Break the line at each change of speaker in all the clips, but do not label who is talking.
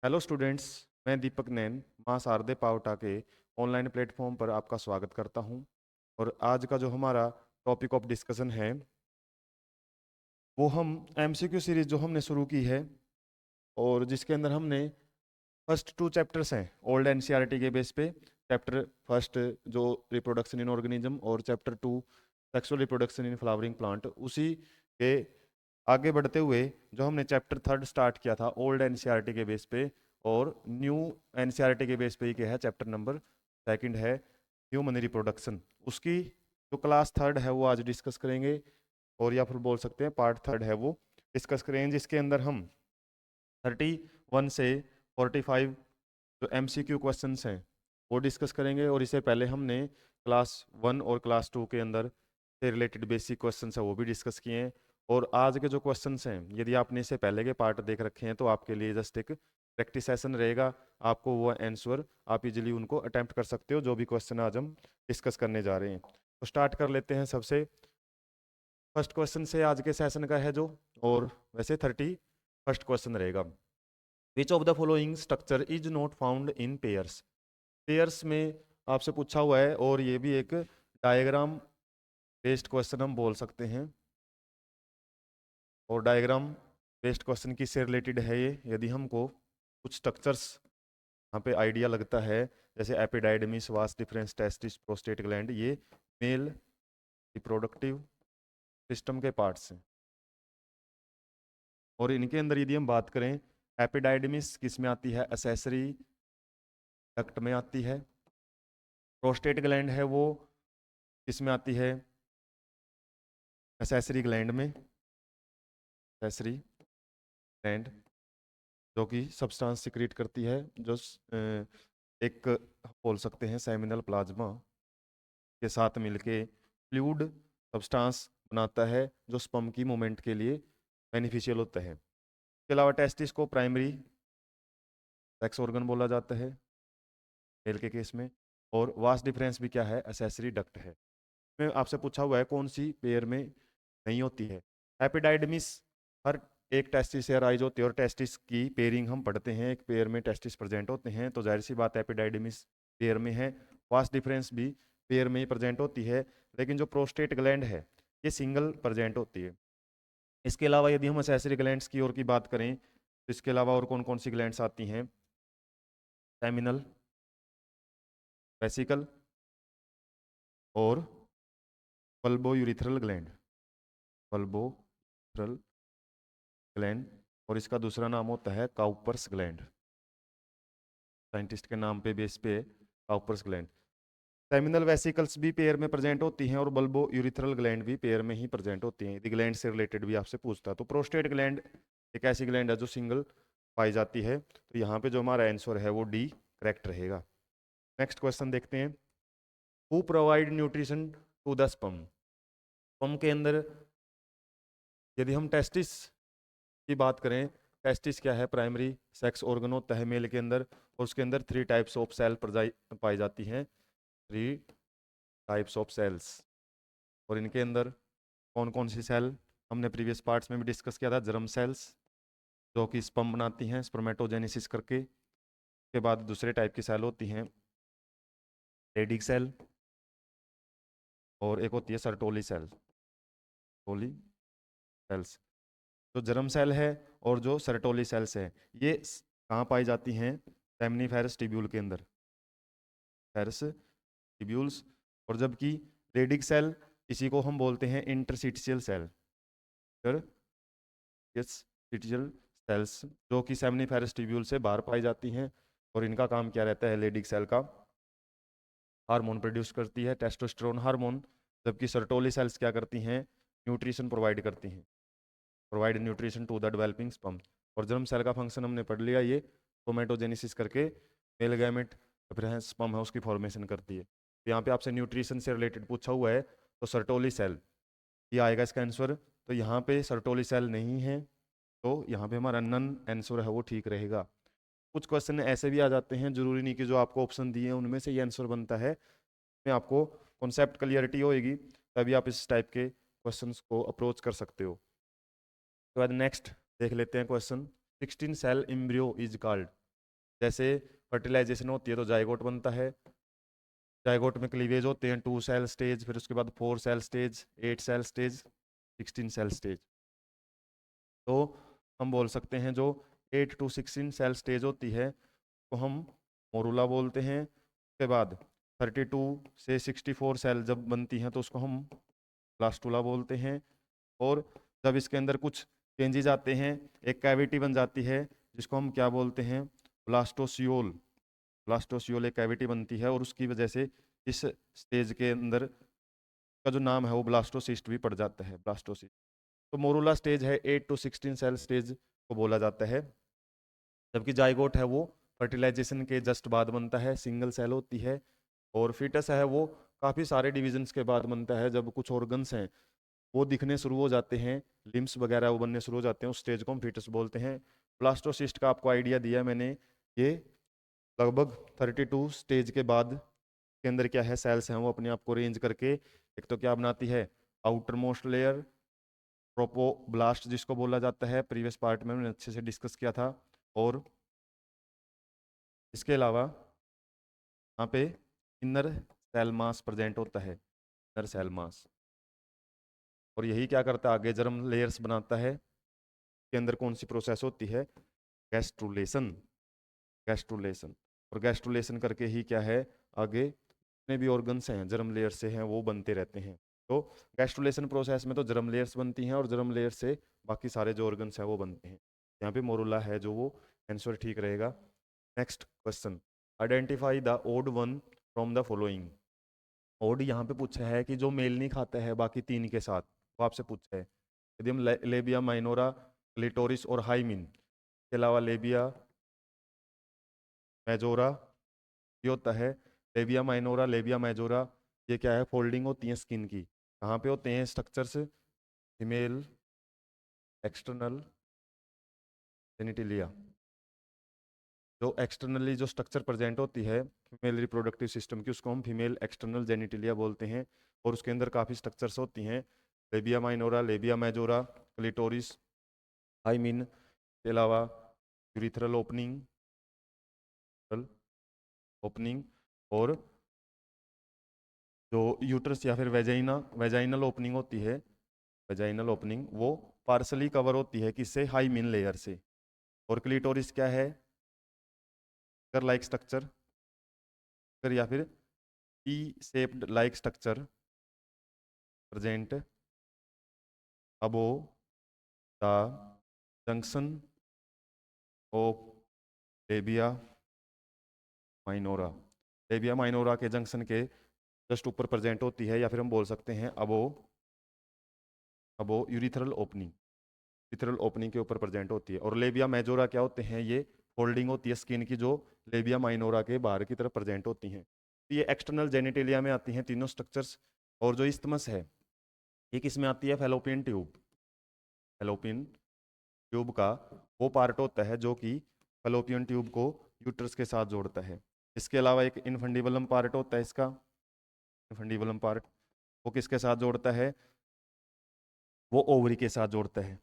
Hello students, मैं दीपक नैन मां शारदे पावटा के ऑनलाइन प्लेटफॉर्म पर आपका स्वागत करता हूं। और आज का जो हमारा टॉपिक ऑफ डिस्कशन है वो हम एमसीक्यू सीरीज जो हमने शुरू की है और जिसके अंदर हमने फर्स्ट 2 चैप्टर्स हैं ओल्ड एनसीईआरटी के बेस पे। चैप्टर फर्स्ट जो रिप्रोडक्शन इन ऑर्गेनिज्म और chapter 2 sexual reproduction in flowering plant, उसी के आगे बढ़ते हुए जो हमने चैप्टर थर्ड स्टार्ट किया था ओल्ड एनसीईआरटी के बेस पे और न्यू एनसीईआरटी के बेस पे ही क्या है, चैप्टर नंबर सेकंड है ह्यूमन रिप्रोडक्शन। उसकी जो क्लास थर्ड है वो आज डिस्कस करेंगे, और या फिर बोल सकते हैं पार्ट थर्ड है वो डिस्कस करेंगे, जिसके अंदर हम 31 से 45 जो एमसीक्यू क्वेश्चंस हैं वो डिस्कस करेंगे। और इससे पहले हमने क्लास 1 और क्लास 2 के अंदर से रिलेटेड बेसिक क्वेश्चंस है वो भी डिस्कस किए हैं। और आज के जो क्वेश्चंस हैं, यदि आपने इससे पहले के पार्ट देख रखे हैं तो आपके लिए जस्ट एक प्रैक्टिस सेशन रहेगा। आपको वो आंसर आप इजीली उनको अटेम्प्ट कर सकते हो जो भी क्वेश्चन आज हम डिस्कस करने जा रहे हैं। तो स्टार्ट कर लेते हैं सबसे फर्स्ट क्वेश्चन से आज के सेशन का है जो, और वैसे 31st क्वेश्चन रहेगा। विच of the following structure is not found in pairs. Pairs में आपसे पूछा हुआ है और ये भी एक डायग्राम बेस्ड क्वेश्चन हम बोल सकते हैं। और डायग्राम बेस्ड क्वेश्चन किससे रिलेटेड है ये, यदि हमको कुछ स्ट्रक्चर्स यहाँ पे आइडिया लगता है, जैसे epididymis, vas deferens, testis, prostate gland, ये मेल रिप्रोडक्टिव सिस्टम के पार्ट्स हैं। और इनके अंदर यदि हम बात करें, एपिडाइडमिस किस में आती है, एसेसरी डक्ट में आती है। प्रोस्टेट ग्लैंड है वो किस में आती है, एसेसरी ग्लैंड में, एसेसरी ग्लैंड जो कि सब्सटेंस सिक्रीट करती है, जो एक बोल सकते हैं सेमिनल प्लाज्मा के साथ मिलके फ्लूइड सब्सटेंस बनाता है जो स्पर्म की मूवमेंट के लिए बेनिफिशियल होता है। इसके अलावा टेस्टिस को प्राइमरी सेक्स ऑर्गन बोला जाता है मेल के केस में। और वास्ट डिफरेंस भी क्या है, एसेसरी डक्ट है। में आपसे पूछा हुआ है कौन सी पेयर में नहीं होती है। एपिडाइडमिस हर एक टेस्टिस से अराइज होती है, और टेस्टिस की पेयरिंग हम पढ़ते हैं, एक पेयर में टेस्टिस प्रेजेंट होते हैं, तो जाहिर सी बात एपिडाइडमिस पेयर में है। वास्ट डिफरेंस भी पेयर में ही प्रेजेंट होती है, लेकिन जो प्रोस्टेट ग्लैंड है ये सिंगल प्रेजेंट होती है। इसके अलावा यदि हम एसेसरी ग्लैंड्स की ओर की बात करें तो इसके अलावा और कौन कौन सी ग्लैंड्स आती हैं, सेमिनल, वेसिकल और बल्बोयूरिथ्रल ग्लैंड, बल्बोयूरिथ्रल ग्लैंड। और इसका दूसरा नाम होता है काउपर्स ग्लैंड, साइंटिस्ट के नाम पे बेस पे काउपर्स ग्लैंड। सेमिनल वेसिकल्स भी पेयर में प्रेजेंट होती हैं और बल्बो यूरिथ्रल ग्लैंड भी पेयर में ही प्रेजेंट होती हैं। यदि ग्लैंड से रिलेटेड भी आपसे पूछता है तो प्रोस्टेट ग्लैंड एक ऐसी ग्लैंड है जो सिंगल पाई जाती है, तो यहाँ पे जो हमारा आंसर है वो डी करेक्ट रहेगा। नेक्स्ट क्वेश्चन देखते हैं, who provide nutrition to the sperm. Sperm के अंदर यदि हम टेस्टिस की बात करें, टेस्टिस क्या है, प्राइमरी सेक्स ऑर्गन होता है मेल के अंदर, और उसके अंदर 3 टाइप्स ऑफ सेल पाई जाती हैं, 3 टाइप्स ऑफ सेल्स। और इनके अंदर कौन कौन सी सेल हमने प्रीवियस पार्ट्स में भी डिस्कस किया था, जर्म सेल्स जो कि स्पर्म बनाती हैं स्पर्मेटोजेनेसिस करके। के बाद दूसरे टाइप की सेल होती हैं लेडिक सेल, और एक होती है सर्टोली सेल, टोली सेल्स। जो जर्म सेल है और जो सर्टोली सेल्स है ये कहाँ पाई जाती हैं, सेमनीफेरस टिब्यूल के अंदर, फेरस टिब्यूल्स। और जबकि रेडिक सेल, इसी को हम बोलते हैं इंटरस्टिशियल सेल, इंटरस्टिशियल सेल्स, जो कि सेमनीफेरस टिब्यूल से बाहर पाई जाती हैं। और इनका काम क्या रहता है, लेडिक सेल का हार्मोन प्रोड्यूस करती है, टेस्टोस्टेरोन हार्मोन, जबकि सर्टोली सेल्स क्या करती हैं, न्यूट्रिशन प्रोवाइड करती हैं, provide nutrition to the developing sperm. और जर्म सेल का फंक्शन हमने पढ़ लिया, ये क्रोमेटोजेनेसिस करके मेल गैमेट फिर है स्पर्म है उसकी फॉर्मेशन करती है। तो यहाँ पे आपसे न्यूट्रिशन से रिलेटेड पूछा हुआ है तो सर्टोली सेल ये आएगा इसका आंसर। तो यहाँ पे सर्टोली सेल नहीं है, तो यहाँ पे हमारा नन आंसर है वो ठीक रहेगा। कुछ क्वेश्चन ऐसे भी आ जाते हैं, जरूरी नहीं कि जो आपको ऑप्शन दिए हैं उनमें से ये आंसर बनता है, में आपको कॉन्सेप्ट क्लियरिटी होएगी तभी आप इस टाइप के क्वेश्चंस को अप्रोच कर सकते हो। तो बाद नेक्स्ट देख लेते हैं question, 16 cell embryo is called. जैसे फर्टिलाइजेशन होती है तो जाइगोट बनता है, जाइगोट में क्लीवेज होते हैं 2 सेल स्टेज, फिर उसके बाद 4 cell stage, 8 cell stage, 16 cell stage. तो हम बोल सकते हैं जो 8 to 16 सेल स्टेज होती है तो हम मोरूला बोलते हैं। उसके बाद 32 से 64 सेल जब बनती हैं तो उसको हम ब्लास्टुला बोलते हैं। और जब इसके अंदर कुछ चेंजेज आते हैं, एक कैविटी बन जाती है जिसको हम क्या बोलते हैं, ब्लास्टोसियोल। ब्लास्टोसियोल एक कैविटी बनती है और उसकी वजह से इस स्टेज के अंदर का जो नाम है वो ब्लास्टोसिस्ट भी पड़ जाता है, ब्लास्टोसिस्ट। तो मोरूला स्टेज है 8 to 16 सेल स्टेज को बोला जाता है। जबकि जाइगोट है वो फर्टिलाइजेशन के जस्ट बाद बनता है, सिंगल सेल होती है। और फीटस है वो काफ़ी सारे डिविजन्स के बाद बनता है, जब कुछ ऑर्गन्स हैं वो दिखने शुरू हो जाते हैं, लिम्स वगैरह वो बनने शुरू हो जाते हैं, उस स्टेज को हम फीटस बोलते हैं। ब्लास्टोसिस्ट का आपको आइडिया दिया मैंने, ये लगभग 32 स्टेज के बाद के अंदर क्या है, सेल्स हैं वो अपने आप को अरेंज करके एक तो क्या बनाती है, आउटर मोस्ट लेयर ट्रोपोब्लास्ट जिसको बोला जाता है, प्रीवियस पार्ट में मैंने अच्छे से डिस्कस किया था। और इसके अलावा यहाँ पे इनर सेल मास प्रेजेंट होता है, इनर सेल मास। और यही क्या करता है, आगे जर्म लेयर्स बनाता है। के अंदर कौन सी प्रोसेस होती है, गैस्ट्रुलेशन। गैस्ट्रुलेशन, और गैस्ट्रुलेशन करके ही क्या है, आगे जितने भी ऑर्गन्स हैं जर्म लेयर से हैं वो बनते रहते हैं। तो गैस्ट्रुलेशन प्रोसेस में तो जर्म लेयर्स बनती हैं और जर्म लेयर से बाकी सारे जो ऑर्गन्स हैं वो बनते हैं। यहाँ पे मोरुला है जो वो आंसर ठीक रहेगा। Next question, identify the odd one from the following. Odd यहाँ पे पूछा है कि जो मेल नहीं खाता है बाकी 3 के साथ, वो आपसे पूछा है। यदि हम लेबिया माइनोरा, क्लिटोरिस और हाइमिन के अलावा लेबिया मेजोरा, ये होता है लेबिया माइनोरा, लेबिया मेजोरा, ये क्या है, फोल्डिंग होती है स्किन की। कहाँ पे होते हैं स्ट्रक्चर्स, फीमेल एक्सटर्नल जेनिटिलिया। जो एक्सटर्नली जो स्ट्रक्चर प्रेजेंट होती है फीमेल रिप्रोडक्टिव सिस्टम की, उसको हम फीमेल एक्सटर्नल जेनिटिलिया बोलते हैं। और उसके अंदर काफ़ी स्ट्रक्चर्स होती हैं, labia minora, labia majora, clitoris, hymen के अलावा यूरिथ्रल ओपनिंग, ओपनिंग, और जो यूट्रस या फिर वेजाइनल ओपनिंग होती है, वेजाइनल ओपनिंग वो पार्सली कवर होती है किससे, हाइमिन लेयर से। और क्लिटोरिस क्या है, कर लाइक स्ट्रक्चर, कर या फिर T shaped like structure present above the junction of लेबिया minora. Labia minora के जंक्शन के जस्ट ऊपर प्रेजेंट होती है, या फिर हम बोल सकते हैं अबो अबो यूरिथ्रल ओपनिंग, यूरिथ्रल ओपनिंग के ऊपर प्रेजेंट होती है। और लेबिया मेजोरा क्या होते हैं, ये फोल्डिंग होती है स्किन की जो लेबिया माइनोरा के बाहर की तरफ प्रेजेंट होती हैं। तो ये एक्सटर्नल जेनिटेलिया में आती हैं तीनों स्ट्रक्चर्स। और जो इस्थमस है ये किस में आती है, फैलोपियन ट्यूब। फैलोपियन ट्यूब का वो पार्ट होता है जो कि फैलोपियन ट्यूब को यूट्रस के साथ जोड़ता है। इसके अलावा एक इनफंडिबुलम पार्ट होता है इसका, इनफंडिबुलम पार्ट वो किसके साथ जोड़ता है, वो ओवरी के साथ जोड़ता है।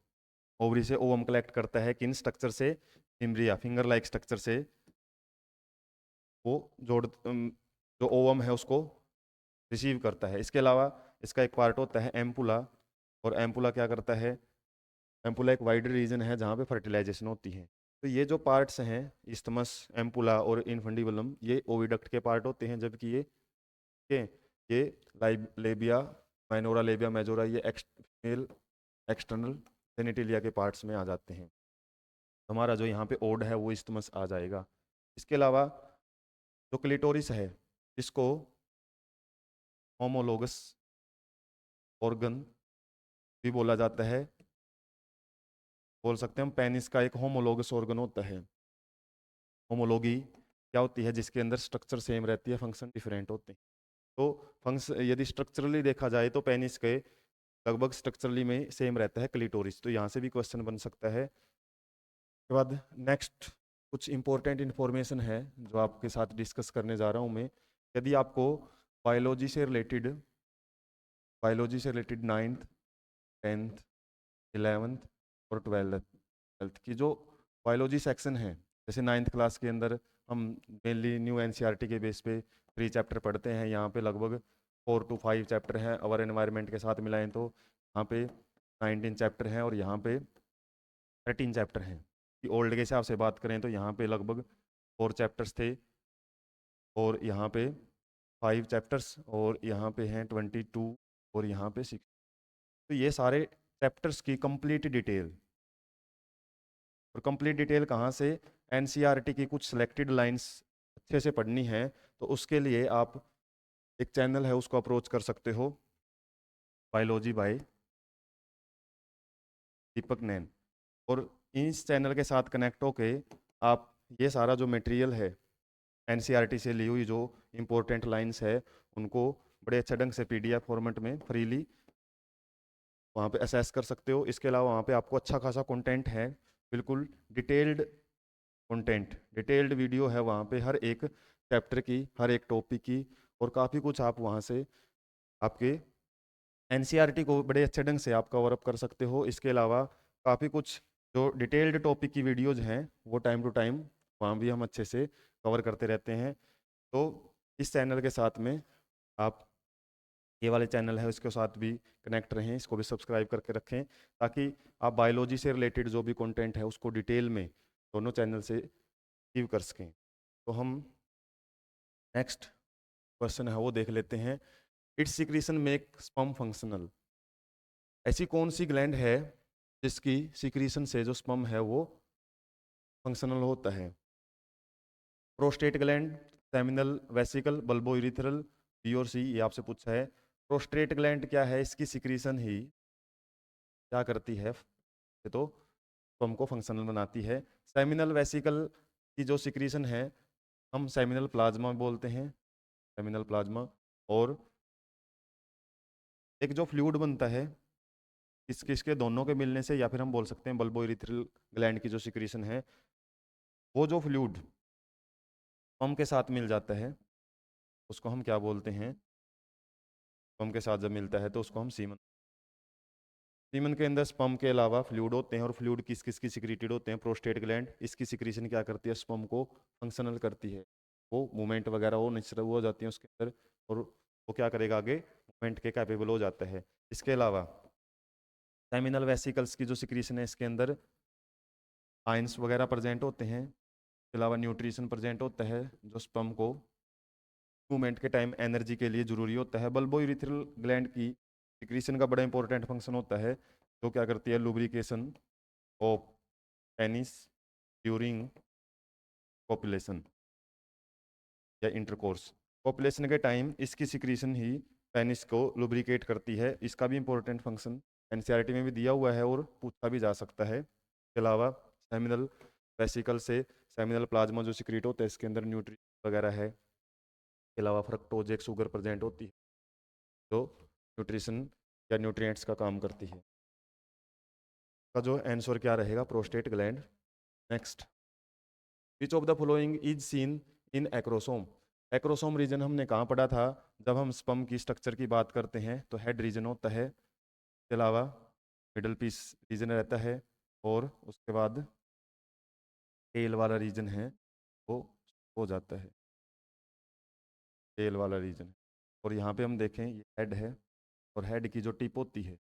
ओवरी से ओवम कलेक्ट करता है, किन स्ट्रक्चर से, फिम्ब्रिया, फिंगर लाइक स्ट्रक्चर से वो जो ओवम है उसको रिसीव करता है। इसके अलावा इसका एक पार्ट होता है एम्पुला, और एम्पुला क्या करता है, एम्पुला एक वाइड रीजन है जहाँ पे फर्टिलाइजेशन होती है। तो ये जो पार्ट्स हैं इस्थमस, एम्पुला और इनफंडिबुलम, ये ओविडक्ट के पार्ट होते हैं, जबकि ये लेबिया माइनोरा, लेबिया मेजोरा, ये मेल एक्सटर्नल जेनिटिलिया के पार्ट्स में आ जाते हैं। हमारा जो यहाँ पे ओड है वो इस्थमस आ जाएगा। इसके अलावा जो क्लिटोरिस है इसको होमोलोगस ऑर्गन भी बोला जाता है, बोल सकते हैं हम पेनिस का एक होमोलोगस ऑर्गन होता है। होमोलोगी क्या होती है, जिसके अंदर स्ट्रक्चर सेम रहती है, फंक्शन डिफरेंट होते हैं। तो फंक्शन यदि स्ट्रक्चरली देखा जाए तो पेनिस के लगभग स्ट्रक्चरली में सेम रहता है क्लिटोरिस। तो यहाँ से भी क्वेश्चन बन सकता है। उसके बाद नेक्स्ट कुछ इंपॉर्टेंट इन्फॉर्मेशन है जो आपके साथ डिस्कस करने जा रहा हूँ मैं। यदि आपको बायोलॉजी से रिलेटेड 9th 10th 11th और 12th की जो बायोलॉजी सेक्शन है जैसे 9th क्लास के अंदर हम मेनली न्यू एनसीईआरटी के बेस पे 3 चैप्टर पढ़ते हैं, यहाँ पे लगभग 4 to 5 चैप्टर हैं। अवर एनवायरनमेंट के साथ मिलाएं तो यहाँ पे 19 चैप्टर हैं और यहाँ पे 13 चैप्टर हैं। कि ओल्ड के हिसाब से बात करें तो यहाँ पे लगभग 4 चैप्टर्स थे और यहाँ पे 5 चैप्टर्स और यहाँ पे हैं 22 और यहाँ पे 6। तो ये सारे चैप्टर्स की कंप्लीट डिटेल, और कंप्लीट डिटेल कहाँ से? एनसीईआरटी की कुछ सिलेक्टेड लाइंस अच्छे से पढ़नी है तो उसके लिए आप एक चैनल है उसको अप्रोच कर सकते हो, बायोलॉजी बाय दीपक नैन। और इस चैनल के साथ कनेक्ट होके आप ये सारा जो मटेरियल है एनसीईआरटी से ली हुई जो इम्पोर्टेंट लाइंस है उनको बड़े अच्छे ढंग से पीडीएफ फॉर्मेट में फ्रीली वहाँ पे असेस कर सकते हो। इसके अलावा वहाँ पे आपको अच्छा खासा कंटेंट है, बिल्कुल डिटेल्ड कंटेंट, डिटेल्ड वीडियो है वहाँ पे हर एक चैप्टर की, हर एक टॉपिक की, और काफ़ी कुछ आप वहाँ से आपके एनसीईआरटी को बड़े अच्छे ढंग से आप कवर अप कर सकते हो। इसके अलावा काफ़ी कुछ जो डिटेल्ड टॉपिक की वीडियोज़ हैं वो टाइम टू टाइम वहाँ भी हम अच्छे से कवर करते रहते हैं। तो इस चैनल के साथ में आप ये वाले चैनल है उसके साथ भी कनेक्ट रहें, इसको भी सब्सक्राइब करके रखें ताकि आप बायोलॉजी से रिलेटेड जो भी कंटेंट है उसको डिटेल में दोनों चैनल से रिसीव कर सकें। तो हम नेक्स्ट क्वेश्चन है वो देख लेते हैं। It's secretion make sperm functional. ऐसी कौन सी ग्लैंड है जिसकी सिक्रीशन से जो स्पर्म है वो फंक्शनल होता है? Prostate gland, seminal vesicle, bulbo urethral, B और सी, ये आपसे पूछा है। प्रोस्टेट ग्लैंड क्या है? इसकी सिक्रीशन ही क्या करती है? तो स्पर्म को फंक्शनल बनाती है। सेमिनल वेसिकल की जो सिक्रीशन है हम सेमिनल प्लाज्मा बोलते हैं, सेमिनल प्लाज्मा। और एक जो फ्लूइड बनता है इसके इसके दोनों के मिलने से, या फिर हम बोल सकते हैं बल्बो यूरिथ्रल ग्लैंड की जो सिक्रीशन है वो जो फ्लूइड स्पर्म के साथ मिल जाता है उसको हम क्या बोलते हैं? स्पर्म के साथ जब मिलता है तो उसको हम सीमन। सीमन के अंदर स्पर्म के अलावा फ्लूइड होते हैं, और फ्लूइड किस किस की सिक्रीटेड होते हैं? प्रोस्टेट ग्लैंड, इसकी सिक्रीशन क्या करती है? स्पर्म को फंक्शनल करती है। वो मूवमेंट वगैरह वो नेचुरल हो जाती है उसके अंदर, और वो क्या करेगा? आगे मूवमेंट के कैपेबल हो जाता है। इसके अलावा सेमिनल वेसिकल्स की जो सिक्रीशन है इसके अंदर आयंस वगैरह प्रेजेंट होते हैं। इसके अलावा न्यूट्रिशन प्रेजेंट होता है जो स्पर्म को मूवमेंट के टाइम एनर्जी के लिए जरूरी होता है। बल्बो यूरिथ्रल ग्लैंड की सिक्रीशन का बड़ा इंपॉर्टेंट फंक्शन होता है जो क्या करती है? Lubrication of penis during population या इंटरकोर्स। पॉपुलेशन के टाइम इसकी सिक्रीशन ही पेनिस को लुब्रिकेट करती है। इसका भी इंपॉर्टेंट फंक्शन एनसीईआरटी में भी दिया हुआ है और पूछा भी जा सकता है। इसके अलावा सेमिनल वेसिकल से सेमिनल प्लाज्मा जो सिक्रीट होता है इसके अंदर न्यूट्रिशन वगैरह है। इसके अलावा फ्रक्टोज एक शुगर प्रेजेंट होती है जो न्यूट्रिशन या न्यूट्रिएंट्स का काम करती है। का जो आंसर क्या रहेगा? Prostate gland. Next, which of the following is seen in acrosome. Acrosome region हमने कहाँ पढ़ा था? जब हम स्पर्म की स्ट्रक्चर की बात करते हैं तो हेड रीजन होता है, इसके अलावा मिडल पीस रीजन रहता है, और उसके बाद टेल वाला रीजन है वो हो जाता है टेल वाला रीजन। और यहाँ पे हम देखें ये हेड है, और हेड की जो टिप होती है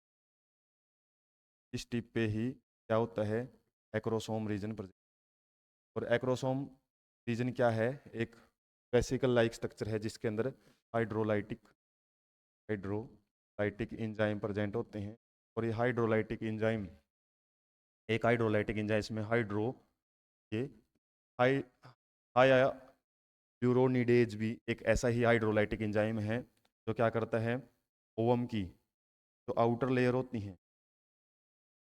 इस टिप पे ही क्या होता है? Acrosome region present. और एक्रोसोम रीजन क्या है? एक वेसिकल लाइक स्ट्रक्चर है जिसके अंदर हाइड्रोलाइटिक इंजाइम प्रेजेंट होते हैं। और ये हाइड्रोलाइटिक इंजाइम, एक हाइड्रोलाइटिक इंजाइम इसमें हाइड्रो, ये हाई हाई यूरोनिडेज भी एक ऐसा ही हाइड्रोलाइटिक इंजाइम है जो क्या करता है? ओवम की जो आउटर लेयर होती है,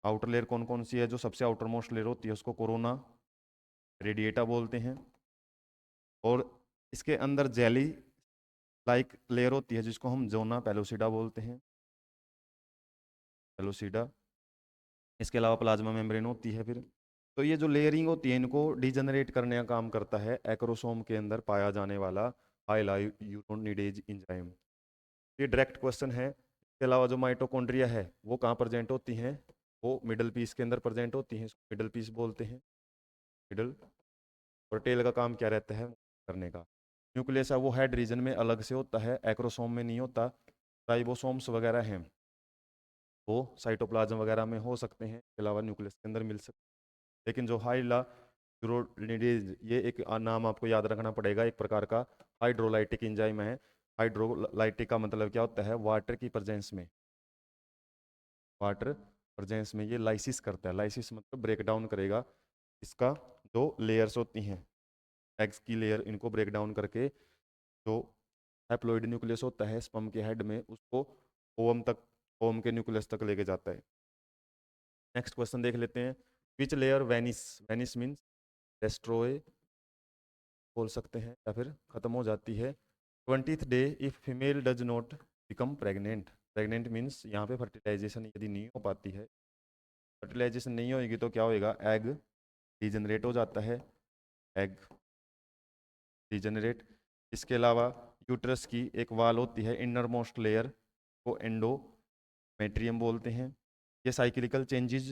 आउटर लेयर कौन कौन सी है? जो सबसे आउटर मोस्ट लेयर होती है उसको कोरोना रेडिएटा बोलते हैं, और इसके अंदर जेली लाइक लेयर होती है जिसको हम जोना पेलोसिडा बोलते हैं, पेलोसिडा। इसके अलावा प्लाज्मा मेम्ब्रेन होती है फिर। तो ये जो लेयरिंग होती है इनको डिजनरेट करने का काम करता है एक्रोसोम के अंदर पाया जाने वाला हाई यूरोनिडेज इंजाइम। ये डायरेक्ट क्वेश्चन है। इसके अलावा जो माइटोकॉन्ड्रिया है वो कहाँ प्रेजेंट होती हैं? वो मिडल पीस के अंदर प्रेजेंट होती हैं, मिडल पीस बोलते हैं, मिडल और टेल का काम क्या रहता है करने का। न्यूक्लियस है वो हेड रीजन में अलग से होता है, एक्रोसोम में नहीं होता। राइबोसोम्स वगैरह हैं वो साइटोप्लाज्म वगैरह में हो सकते हैं, इसके अलावा न्यूक्लियस के अंदर मिल सकते हैं। लेकिन जो हाइड्रोलिडेज, ये एक नाम आपको याद रखना पड़ेगा, एक प्रकार का हाइड्रोलाइटिक एंजाइम है। हाइड्रोलाइटिक का मतलब क्या होता है, वाटर की प्रेजेंस में, वाटर प्रेजेंस में ये लाइसिस करता है। लाइसिस मतलब ब्रेक डाउन करेगा इसका जो लेयर्स होती हैं, एग्स की लेयर, इनको ब्रेक डाउन करके जो हैप्लॉइड न्यूक्लियस होता है स्पर्म के हेड में, उसको ओवम तक, ओवम के न्यूक्लियस तक लेके जाता है। नेक्स्ट क्वेश्चन देख लेते हैं। Which layer Venice, Venice means destroy बोल सकते हैं या फिर खत्म हो जाती है। 20th day if female does not become pregnant, pregnant means यहाँ पे फर्टिलाइजेशन यदि नहीं हो पाती है, फर्टिलाइजेशन नहीं होगी तो क्या होएगा, एग डिजनरेट हो जाता है, एग डिजनरेट। इसके अलावा यूट्रस की एक वाल होती है, इनर मोस्ट लेयर को एंडोमेट्रियम बोलते हैं। ये साइक्लिकल चेंजेस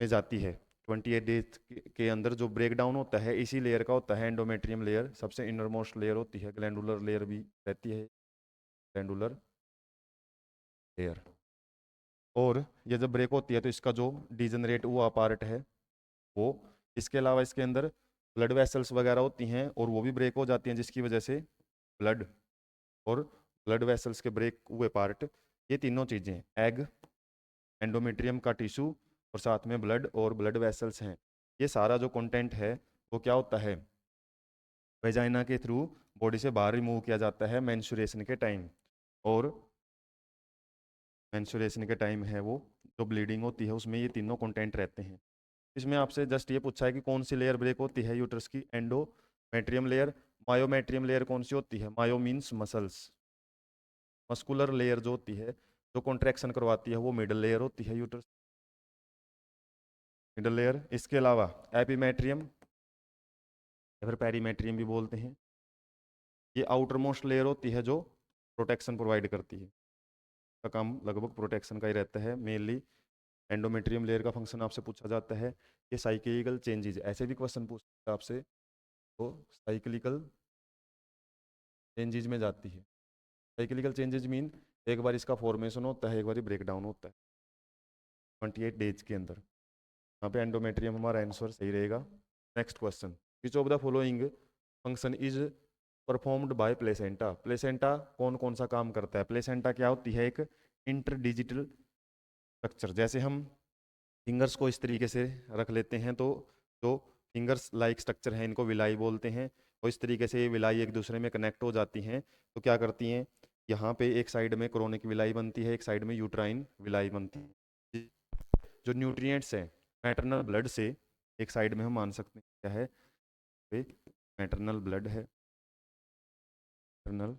में जाती है। 28 डेज के अंदर जो ब्रेक डाउन होता है इसी लेयर का होता है, एंडोमेट्रियम लेयर सबसे इनर मोस्ट लेयर होती है। ग्लैंडुलर लेयर भी रहती है, ग्लैंडुलर लेयर। और ये जब ब्रेक होती है तो इसका जो डिजनरेट हुआ पार्ट है वो, इसके अलावा इसके अंदर ब्लड वेसल्स वगैरह होती हैं और वो भी ब्रेक हो जाती हैं, जिसकी वजह से ब्लड और ब्लड वेसल्स के ब्रेक हुए पार्ट, ये तीनों चीज़ें, एग, एंडोमेट्रियम का टिश्यू और साथ में ब्लड और ब्लड वेसल्स हैं, ये सारा जो कंटेंट है वो क्या होता है, वेजाइना के थ्रू बॉडी से बाहर रिमूव किया जाता है मेंस्ट्रुएशन के टाइम। और मेंस्ट्रुएशन के टाइम है वो जो ब्लीडिंग होती है उसमें ये तीनों कंटेंट रहते हैं। इसमें आपसे जस्ट ये पूछा है कि कौन सी लेयर ब्रेक होती है यूट्रस की, एंडोमेट्रियम लेयर। मायोमेट्रियम लेयर कौन सी होती है, myo means muscles, muscular layer जो होती है जो कॉन्ट्रैक्शन करवाती है वो मिडल लेयर होती है यूट्रस, मिडल लेयर। इसके अलावा एपीमेट्रियम या फिर पेरीमेट्रियम भी बोलते हैं, ये आउटर मोस्ट लेयर होती है जो प्रोटेक्शन प्रोवाइड करती है, का काम लगभग प्रोटेक्शन का ही रहता है मेनली। एंडोमेट्रियम लेयर का फंक्शन आपसे पूछा जाता है। ये साइक्लिकल चेंजेस, ऐसे भी क्वेश्चन पूछते हैं आपसे, तो साइक्लिकल चेंजेस में जाती है। साइक्लिकल चेंजेस मीन एक बार इसका फॉर्मेशन होता है, एक बार ब्रेक डाउन होता है 28 डेज के अंदर। यहाँ पे एंडोमेट्रियम हमारा आंसर सही रहेगा। Next question, which of the following function is performed by placenta, placenta कौन कौन सा काम करता है। प्लेसेंटा क्या होती है, एक इंटरडिजिटल स्ट्रक्चर। जैसे हम फिंगर्स को इस तरीके से रख लेते हैं तो जो फिंगर्स लाइक स्ट्रक्चर है इनको विलाई बोलते हैं, और इस तरीके से ये विलाई एक दूसरे में कनेक्ट हो जाती हैं तो क्या करती हैं, यहाँ पे एक साइड में क्रोनिक विलाई बनती है, एक साइड में यूट्राइन विलाई बनती है। जो न्यूट्रिएंट्स हैं मैटरनल ब्लड से, एक साइड में हम मान सकते हैं क्या है, मैटरनल ब्लड है, मैटरनल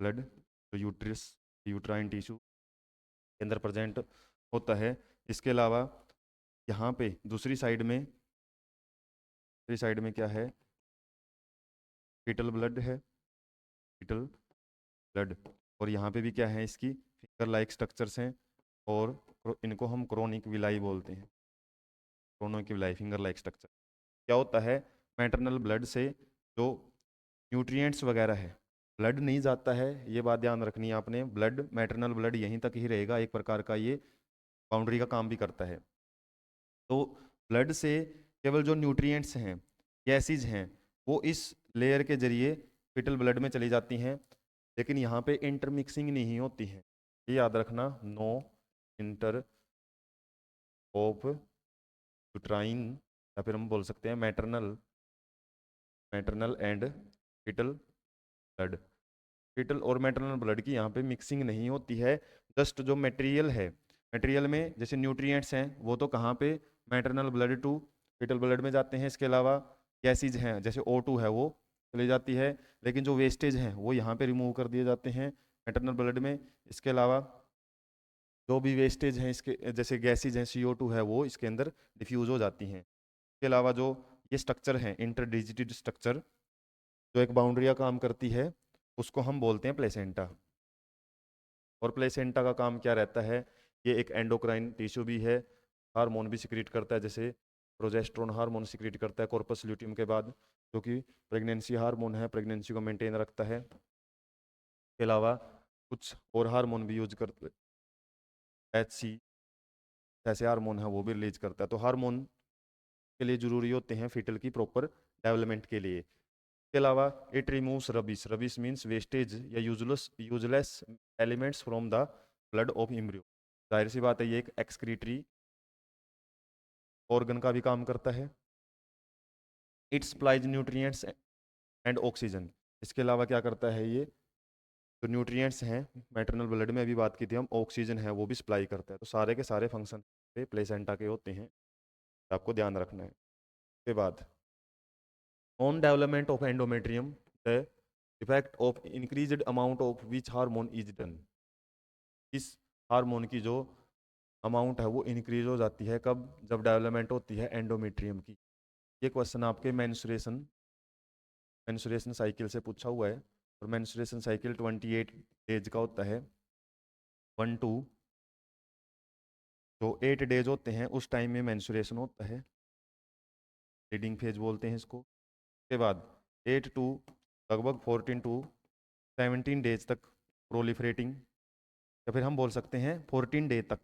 ब्लड जो यूट्रस, यूट्राइन टिश्यू के अंदर प्रेजेंट होता है। इसके अलावा यहाँ पे दूसरी साइड में क्या है, फीटल ब्लड है, फीटल ब्लड। और यहाँ पे भी क्या है, इसकी फिंगर लाइक स्ट्रक्चर्स हैं और इनको हम क्रोनिक विलाई बोलते हैं, chronic villi finger like structure. क्या होता है, मैटरनल ब्लड से जो न्यूट्रिएंट्स वगैरह है, ब्लड नहीं जाता है, ये बात ध्यान रखनी है आपने, ब्लड, मैटरनल ब्लड यहीं तक ही रहेगा, एक प्रकार का ये बाउंड्री का काम भी करता है। तो ब्लड से केवल जो न्यूट्रिएंट्स हैं, गैसेज हैं, वो इस लेयर के जरिए फिटल ब्लड में चली जाती हैं, लेकिन यहाँ पे इंटरमिक्सिंग नहीं होती है, ये याद रखना, नो इंटर ऑफ यूट्राइन, या फिर हम बोल सकते हैं maternal, maternal and foetal blood, foetal और मैटरनल ब्लड की यहाँ पे मिक्सिंग नहीं होती है। जस्ट जो मटेरियल है, मटेरियल में जैसे न्यूट्रिएंट्स हैं वो तो कहाँ पे, maternal blood to foetal blood में जाते हैं। इसके अलावा गैसेज हैं जैसे O2 है वो चली जाती है, लेकिन जो वेस्टेज हैं वो यहाँ पे रिमूव कर दिए जाते हैं मैटरनल ब्लड में। इसके अलावा जो भी वेस्टेज हैं इसके, जैसे गैसेज हैं CO2 है, वो इसके अंदर डिफ्यूज हो जाती हैं। इसके अलावा जो ये स्ट्रक्चर है इंटरडिजिटेड स्ट्रक्चर, जो एक बाउंड्री का काम करती है, उसको हम बोलते हैं प्लेसेंटा। और प्लेसेंटा का काम क्या रहता है, ये एक एंडोक्राइन टिश्यू भी है, हार्मोन भी सिक्रीट करता है जैसे प्रोजेस्टेरोन हार्मोन सिक्रीट करता है कॉर्पस ल्यूटियम के बाद, जो कि प्रेगनेंसी हार्मोन है, प्रेगनेंसी को मेंटेन रखता है। इसके अलावा कुछ और हार्मोन भी यूज करते, HC जैसे हार्मोन है वो भी रिलीज करता है। तो हार्मोन के लिए जरूरी होते हैं फीटल की प्रॉपर डेवलपमेंट के लिए। इसके अलावा it removes rubbish, rubbish means wastage या useless elements from the blood of embryo. जाहिर सी बात है ये एक एक्सक्रीटरी ऑर्गन का भी काम करता है। It supplies nutrients and oxygen. इसके अलावा क्या करता है ये, जो न्यूट्रिएंट्स हैं मैटरनल ब्लड में अभी बात की थी हम, ऑक्सीजन है वो भी सप्लाई करता है। तो सारे के सारे फंक्शन पे प्लेसेंटा के होते हैं, आपको ध्यान रखना है। उसके बाद on development of endometrium, the effect of increased amount of which hormone is done. इस हार्मोन की जो अमाउंट है वो इंक्रीज हो जाती है कब, जब डेवलपमेंट होती है एंडोमेट्रियम की। ये क्वेश्चन आपके मेंस्ट्रुएशन साइकिल से पूछा हुआ है। और मेंस्ट्रुएशन साइकिल 28 डेज का होता है, 1 to जो 8 डेज होते हैं उस टाइम में मेंस्ट्रुएशन होता है, ब्लीडिंग फेज बोलते हैं इसको। उसके बाद 8 to लगभग 14 to 17 डेज तक प्रोलिफरेटिंग, या फिर हम बोल सकते हैं 14 डे तक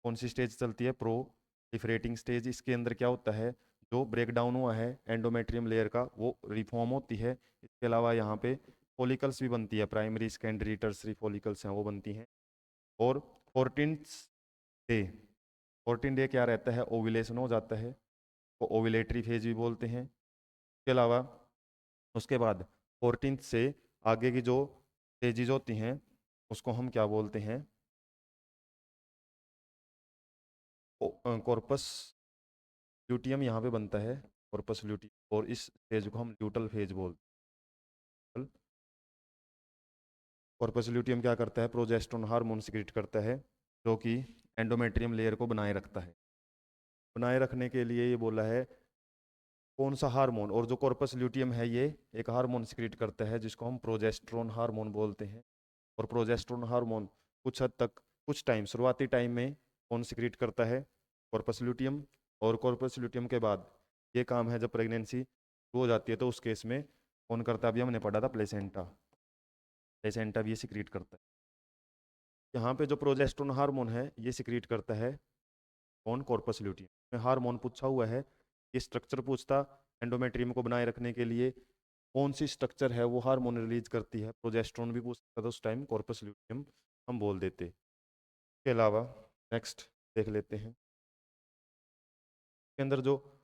कौन सी स्टेज चलती है, प्रोलिफरेटिंग स्टेज। इसके अंदर क्या होता है, जो ब्रेक डाउन हुआ है एंडोमेट्रियम लेयर का वो रिफॉर्म होती है। इसके अलावा यहाँ पे फॉलिकल्स भी बनती है, प्राइमरी सेकेंडरी टर्सरी फॉलिकल्स हैं वो बनती हैं। और 14 डे 14 डे क्या रहता है, ओव्यूलेशन हो जाता है, तो ओव्यूलेटरी फेज भी बोलते हैं। इसके अलावा उसके बाद 14 से आगे की जो स्टेजेज होती हैं उसको हम क्या बोलते हैं, कॉर्पस ल्यूटियम यहाँ पे बनता है, कॉर्पस ल्यूटियम, और इस फेज को हम ल्यूटल फेज बोलते हैं। कॉर्पस ल्यूटियम क्या करता है, प्रोजेस्टेरोन हार्मोन सिक्रीट करता है, जो कि एंडोमेट्रियम लेयर को बनाए रखता है। बनाए रखने के लिए ये बोला है कौन सा हार्मोन, और जो कॉर्पस ल्यूटियम है ये एक हार्मोन सिक्रीट करता है जिसको हम प्रोजेस्टेरोन हार्मोन बोलते हैं। और प्रोजेस्टेरोन हार्मोन कुछ हद तक, कुछ टाइम, शुरुआती टाइम में कौन सिक्रीट करता है, कॉर्पस ल्यूटियम। और कॉर्पस ल्यूटियम के बाद ये काम है जब प्रेगनेंसी शुरू हो जाती है तो उस केस में कौन करता है, अभी हमने पढ़ा था प्लेसेंटा, प्लेसेंटा भी ये सिक्रीट करता है। यहाँ पे जो प्रोजेस्टेरोन हार्मोन है ये सिक्रीट करता है कौन, कॉर्पस ल्यूटियम में। हार्मोन पूछा हुआ है, ये स्ट्रक्चर पूछता एंडोमेट्रियम को बनाए रखने के लिए कौन सी स्ट्रक्चर है वो हार्मोन रिलीज करती है, प्रोजेस्टेरोन भी पूछता था उस टाइम, कॉर्पस ल्यूटियम हम बोल देते। इसके अलावा नेक्स्ट देख लेते हैं, इसके अंदर जो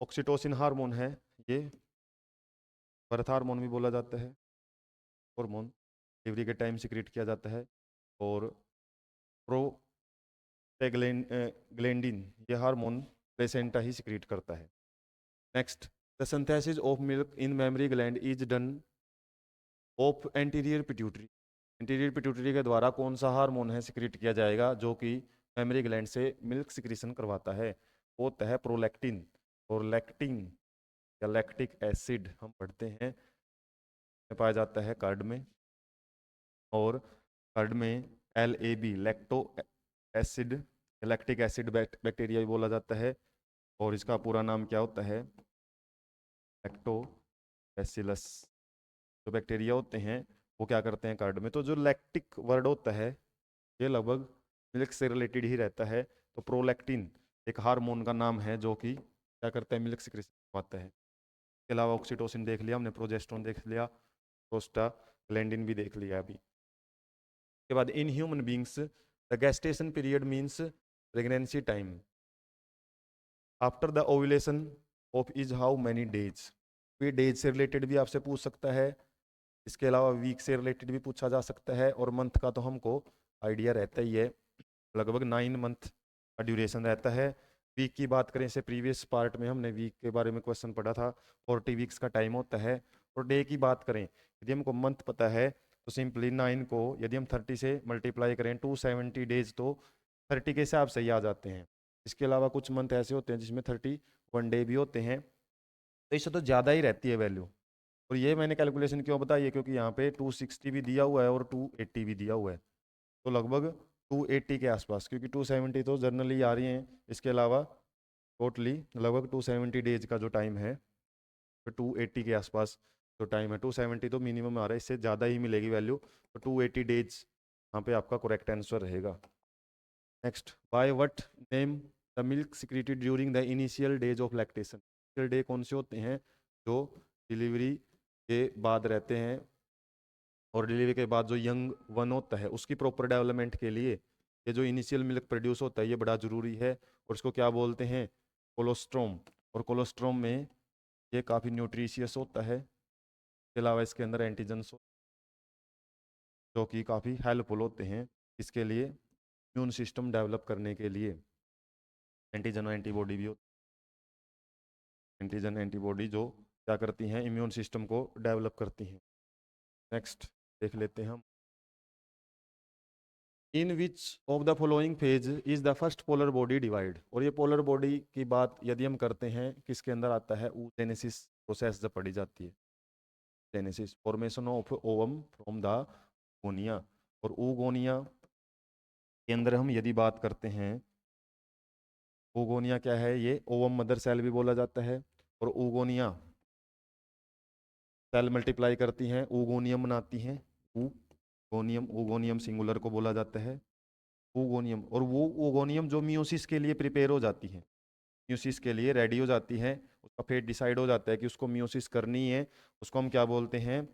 ऑक्सीटोसिन हार्मोन है ये बर्थ हार्मोन भी बोला जाता है, हार्मोन डिलीवरी के टाइम सिक्रीट किया जाता है। और प्रोस्टैग्लैंडिन ये हार्मोन प्लेसेंटा ही सिक्रीट करता है। Next, the synthesis of milk in mammary gland is done of anterior pituitary. Anterior pituitary के द्वारा कौन सा हार्मोन है सिक्रीट किया जाएगा जो कि मेमरी ग्लैंड से मिल्क सिक्रीशन करवाता है, वो होता है प्रोलैक्टिन। और लैक्टिन या लैक्टिक एसिड हम पढ़ते हैं पाया जाता है कर्ड में, और कर्ड में LAB lacto acid, lactic acid bacteria भी बोला जाता है। और इसका पूरा नाम क्या होता है, लैक्टोबैसिलस। जो बैक्टीरिया होते हैं वो क्या करते हैं कर्ड में, तो जो लैक्टिक वर्ड होता है ये लगभग मिल्क से रिलेटेड ही रहता है। तो प्रोलैक्टिन एक हार्मोन का नाम है जो कि क्या करता है, मिल्क सिक्रीशन करवाता है। इसके अलावा ऑक्सीटोसिन देख लिया हमने, प्रोजेस्टेरोन देख लिया, प्रोस्टाग्लैंडिन भी देख लिया अभी। के बाद in human beings the gestation period means pregnancy time after the ovulation of is how many days. ये डेज से रिलेटेड भी आपसे पूछ सकता है, इसके अलावा वीक से रिलेटेड भी पूछा जा सकता है, और मंथ का तो हमको आइडिया रहता ही है, लगभग 9 मंथ का ड्यूरेशन रहता है। वीक की बात करें, इसे प्रीवियस पार्ट में हमने वीक के बारे में क्वेश्चन पढ़ा था, 40 वीक्स का टाइम होता है। और डे की बात करें, यदि हमको मंथ पता है तो सिंपली 9 को यदि हम 30 से मल्टीप्लाई करें 270 डेज तो 30 के हिसाब से ही आ जाते हैं। इसके अलावा कुछ मंथ ऐसे होते हैं जिसमें 31 डे भी होते हैं, तो इससे तो ज़्यादा ही रहती है वैल्यू। और ये मैंने कैलकुलेशन क्यों बताई है, क्योंकि यहाँ पे 260 भी दिया हुआ है और 280 भी दिया हुआ है, तो लगभग 280 के आसपास, क्योंकि 270 तो जर्नली आ रही हैं। इसके अलावा टोटली लगभग 270 डेज का जो टाइम है, 280 के आसपास जो टाइम है, 270 तो मिनिमम आ रहा है, इससे ज़्यादा ही मिलेगी वैल्यू, तो 280 डेज यहाँ पे आपका करेक्ट आंसर रहेगा। Next, by what name the milk secreted during the initial days of lactation. Initial day कौन से होते हैं? जो डिलीवरी के बाद रहते हैं, और डिलीवरी के बाद जो यंग वन होता है उसकी प्रॉपर डेवलपमेंट के लिए ये जो इनिशियल मिल्क प्रोड्यूस होता है ये बड़ा ज़रूरी है, और इसको क्या बोलते हैं? कोलोस्ट्रोम। और कोलोस्ट्रोम में ये काफ़ी न्यूट्रिशियस होता है, इसके अलावा इसके अंदर एंटीजन्स जो कि काफ़ी हेल्पफुल होते हैं इसके लिए, इम्यून सिस्टम डेवलप करने के लिए। एंटीजन और एंटीबॉडी भी होती है, एंटीजन एंटीबॉडी जो क्या करती हैं? इम्यून सिस्टम को डेवलप करती हैं। नेक्स्ट देख लेते हैं हम, in which of the following phase is the first polar body divide. और ये पोलर बॉडी की बात यदि हम करते हैं किसके अंदर आता है? oogenesis प्रोसेस जब पढ़ी जाती है, genesis, formation of ovum from the gonia. और oogonia के अंदर हम यदि बात करते हैं, oogonia क्या है? ये ओवम मदर सेल भी बोला जाता है, और oogonia सेल मल्टीप्लाई करती हैं, oogoनियम बनाती हैं, oogoनियम, oogoनियम सिंगुलर को बोला जाता है oogoनियम। और वो oogoनियम जो मियोसिस के लिए प्रिपेयर हो जाती है, मियोसिस के लिए रेडी हो जाती है, उसका फेट डिसाइड हो जाता है कि उसको मियोसिस करनी है, उसको हम क्या बोलते हैं?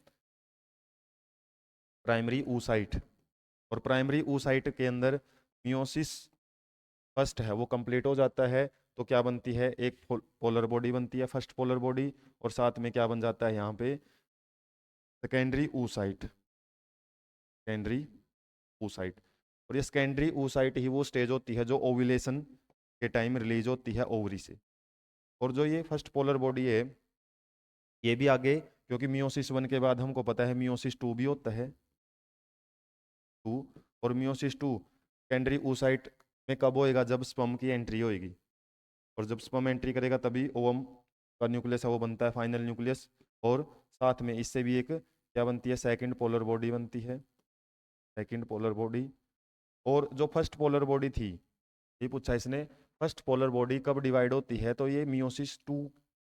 प्राइमरी ooसाइट। और प्राइमरी ooसाइट के अंदर मियोसिस फर्स्ट है वो कंप्लीट हो जाता है, तो क्या बनती है? एक पोलर बॉडी बनती है, फर्स्ट पोलर बॉडी, और साथ में क्या बन जाता है यहाँ पे? Secondary oocyte, secondary oocyte. और ये सेकेंडरी ooसाइट ही वो स्टेज होती है जो ओव्यूलेशन के टाइम रिलीज होती है ओवरी से। और जो ये फर्स्ट पोलर बॉडी है ये भी आगे, क्योंकि मियोसिस 1 के बाद हमको पता है मियोसिस 2 भी होता है, 2। और मियोसिस 2 सेकेंडरी ooसाइट में कब होएगा? जब स्पर्म की एंट्री होएगी, और जब स्पर्म एंट्री करेगा तभी ओवम का न्यूक्लियस है वो बनता है, फाइनल न्यूक्लियस। और साथ में इससे भी एक क्या बनती है? सेकंड पोलर बॉडी बनती है, सेकंड पोलर बॉडी। और जो फर्स्ट पोलर बॉडी थी, ये पूछा इसने, फर्स्ट पोलर बॉडी कब डिवाइड होती है? तो ये मियोसिस 2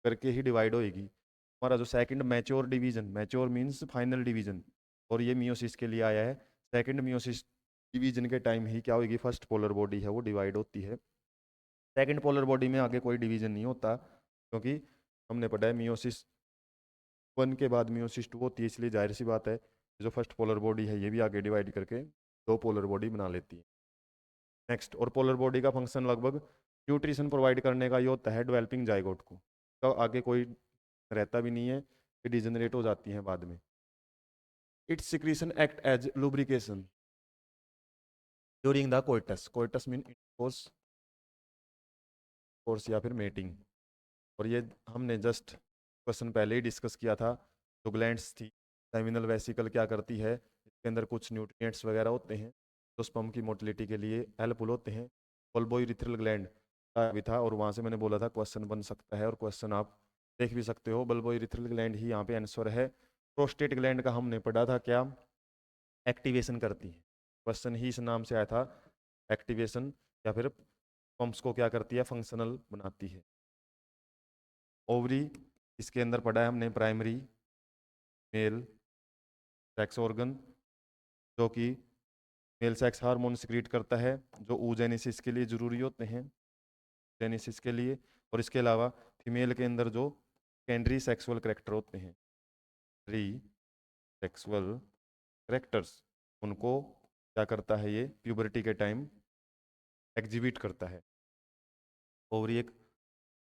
करके ही डिवाइड होएगी। हमारा जो second mature division, mature means final division, और ये मियोसिस के लिए आया है, सेकंड मियोसिस डिवीजन के टाइम ही क्या होगी? फर्स्ट पोलर बॉडी है वो डिवाइड होती है। सेकंड पोलर बॉडी में आगे कोई डिवीजन नहीं होता, क्योंकि हमने पढ़ा है मियोसिस 1 के बाद मियोसिस 2 होती है, इसलिए जाहिर सी बात है जो फर्स्ट पोलर बॉडी है ये भी आगे डिवाइड करके दो पोलर बॉडी बना लेती है। नेक्स्ट, और पोलर बॉडी का फंक्शन लगभग न्यूट्रिशन प्रोवाइड करने का ये होता है डेवलपिंग जाइगोट को, तो आगे कोई रहता भी नहीं है, ये डिजनरेट हो जाती हैं बाद में। Its secretion act as lubrication during the coitus. Coitus mean course या फिर मेटिंग। और ये हमने जस्ट क्वेश्चन पहले ही डिस्कस किया था, जो ग्लैंड्स थी, सेमिनल वेसिकल क्या करती है? इसके अंदर कुछ न्यूट्रिएंट्स वगैरह होते हैं जो स्पर्म की मोटिलिटी के लिए हेल्पफुल होते हैं। बल्बोइरिथ्रल ग्लैंड का भी था, और वहाँ से मैंने बोला था क्वेश्चन बन सकता है, और क्वेश्चन आप देख भी सकते हो। बल्बोइरिथ्रल ग्लैंड ही यहाँ पे आंसर है। प्रोस्टेट ग्लैंड का हमने पढ़ा था क्या? एक्टिवेशन करती है, क्वेश्चन ही इस नाम से आया था, एक्टिवेशन, या फिर पंप्स को क्या करती है? फंक्शनल बनाती है। ओवरी, इसके अंदर पढ़ा है हमने प्राइमरी मेल सेक्स ऑर्गन, जो कि मेल सेक्स हार्मोन सिक्रीट करता है, जो oogenesis के लिए जरूरी होते हैं, जेनेसिस के लिए। और इसके अलावा फीमेल के अंदर जो सेकेंडरी सेक्सुअल करेक्टर होते हैं, री सेक्सुअल करेक्टर्स, उनको क्या करता है? ये प्यूबर्टी के टाइम एग्जिबिट करता है। ओवरी एक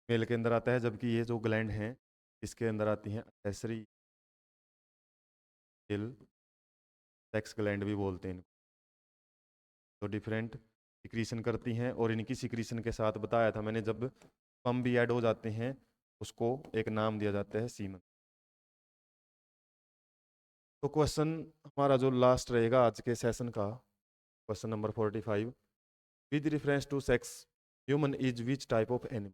मेल के अंदर आता है, जबकि ये जो ग्लैंड हैं इसके अंदर आती हैं एक्सेसरी सेक्स ग्लैंड भी बोलते हैं इनको, तो डिफरेंट सिक्रीशन करती हैं। और इनकी सिक्रीशन के साथ बताया था मैंने, जब स्पर्म भी ऐड हो जाते हैं उसको एक नाम दिया जाता है सीमन। तो क्वेश्चन हमारा जो लास्ट रहेगा आज के सेशन का, question number 45, with reference to sex human is which type of animal.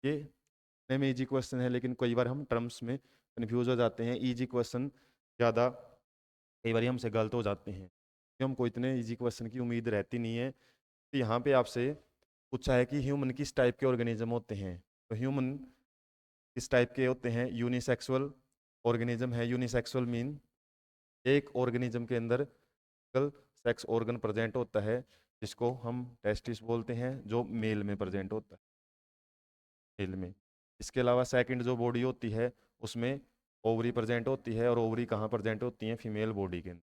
ये देखने में इजी क्वेश्चन है, लेकिन कई बार हम टर्म्स में कंफ्यूज हो जाते हैं। इजी क्वेश्चन ज़्यादा कई बार हमसे गलत हो जाते हैं, कि हमको इतने इजी क्वेश्चन की उम्मीद रहती नहीं है। तो यहाँ पे आपसे पूछा है कि ह्यूमन किस टाइप के ऑर्गेनिज्म होते हैं। तो ह्यूमन किस टाइप के होते हैं? यूनिसेक्सुअल ऑर्गेनिज्म है। यूनिसेक्सुअल मीन एक ऑर्गेनिज्म के अंदर सिंगल सेक्स ऑर्गन प्रेजेंट होता है, जिसको हम टेस्टिस बोलते हैं, जो मेल में प्रेजेंट होता है, मेल में। इसके अलावा सेकंड जो बॉडी होती है उसमें ओवरी प्रेजेंट होती है, और ओवरी कहाँ प्रेजेंट होती है? फीमेल बॉडी के अंदर।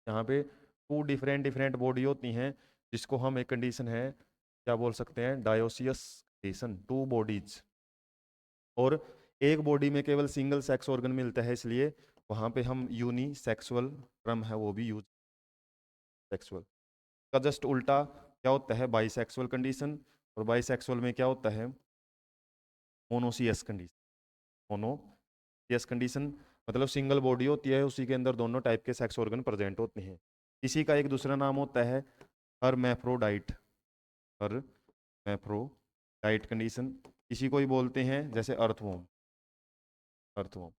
यहाँ पे टू डिफरेंट डिफरेंट बॉडी होती हैं, जिसको हम एक कंडीशन है क्या बोल सकते हैं? Dioecious condition, two bodies. और एक बॉडी में केवल सिंगल सेक्स ऑर्गन मिलता है, इसलिए वहाँ पे हम यूनिसेक्सुअल टर्म है वो भी यूज सेक्सुअल का जस्ट उल्टा क्या होता है? Bisexual condition. और बाइसेक्सुअल में क्या होता है? Monoecious condition. मोनोसियस कंडीशन मतलब सिंगल बॉडी होती है, उसी के अंदर दोनों टाइप के सेक्स ऑर्गन प्रेजेंट होते हैं। इसी का एक दूसरा नाम होता है हर्मैफ्रोडाइट। हर्मैफ्रोडाइट कंडीशन। इसी को ही बोलते हैं जैसे अर्थवॉर्म। अर्थवॉर्म।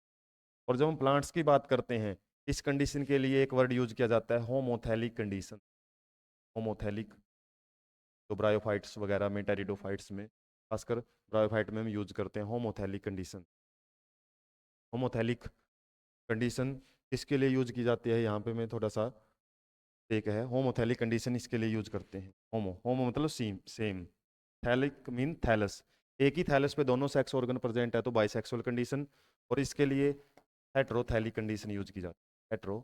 और जब हम प्लांट्स की बात करते हैं, इस कंडीशन के लिए एक वर्ड यूज किया जाता है, होमोथैलिक कंडीशन। होमोथैलिक तो ब्रायोफाइट्स वगैरह में, टेरिडोफाइट्स में, खासकर ब्रायोफाइट में हम यूज करते हैं होमोथैलिक कंडीशन। होमोथैलिक कंडीशन किसके लिए यूज की जाती है? यहाँ पे मैं थोड़ा सा एक है, होमोथैलिक कंडीशन इसके लिए यूज करते हैं। होमो होमो मतलब same same, thallic mean thallus, एक ही थैलस पे दोनों सेक्स ऑर्गन प्रेजेंट है तो बाइसेक्सुअल कंडीशन। और इसके लिए हेटेरोथैलिक कंडीशन यूज की जाती है। हेटेरो।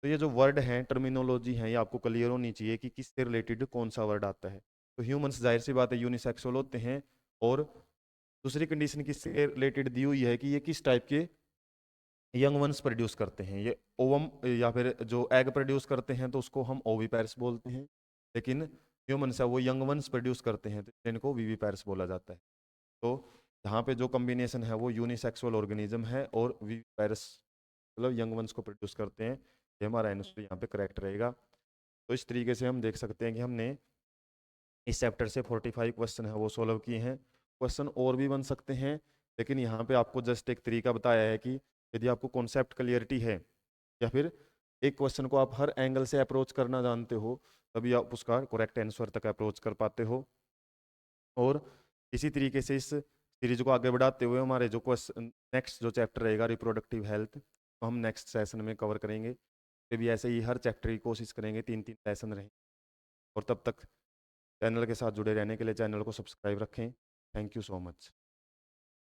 तो ये जो वर्ड हैं, टर्मिनोलॉजी है, ये आपको क्लियर होनी चाहिए कि किससे रिलेटेड कौन सा वर्ड आता है। तो ह्यूमंस जाहिर सी बात है यूनिसेक्सुअल होते हैं। और दूसरी कंडीशन किससे रिलेटेड दी हुई है कि ये किस टाइप के यंग वंस प्रोड्यूस करते हैं? ये ओवम या फिर जो एग प्रोड्यूस करते हैं तो उसको हम ओविपेर्स बोलते हैं, लेकिन ह्यूमंस है वो यंग वंस प्रोड्यूस करते हैं तो इनको विविपेर्स बोला जाता है। तो यहाँ पे जो कॉम्बिनेशन है वो यूनिसेक्सुअल ऑर्गेनिज्म है और विविपेर्स मतलब यंग वंस को प्रोड्यूस करते हैं। ये हमारा आंसर यहाँ पे करेक्ट रहेगा। तो इस तरीके से हम देख सकते हैं कि हमने इस चैप्टर से 45 क्वेश्चन है वो सॉल्व किए हैं। क्वेश्चन और भी बन सकते हैं, लेकिन यहाँ पे आपको जस्ट एक तरीका बताया है कि यदि आपको कॉन्सेप्ट क्लियरिटी है या फिर एक क्वेश्चन को आप हर एंगल से अप्रोच करना जानते हो, तभी आप उसका करेक्ट आंसर तक अप्रोच कर पाते हो। और इसी तरीके से इस सीरीज को आगे बढ़ाते हुए हमारे जो क्वेश्चन नेक्स्ट जो चैप्टर रहेगा रिप्रोडक्टिव हेल्थ, तो हम नेक्स्ट सेशन में कवर करेंगे। फिर भी ऐसे ही हर चैप्टर की कोशिश करेंगे, 3-3 लेसन रहें। और तब तक चैनल के साथ जुड़े रहने के लिए चैनल को सब्सक्राइब रखें। Thank you so much.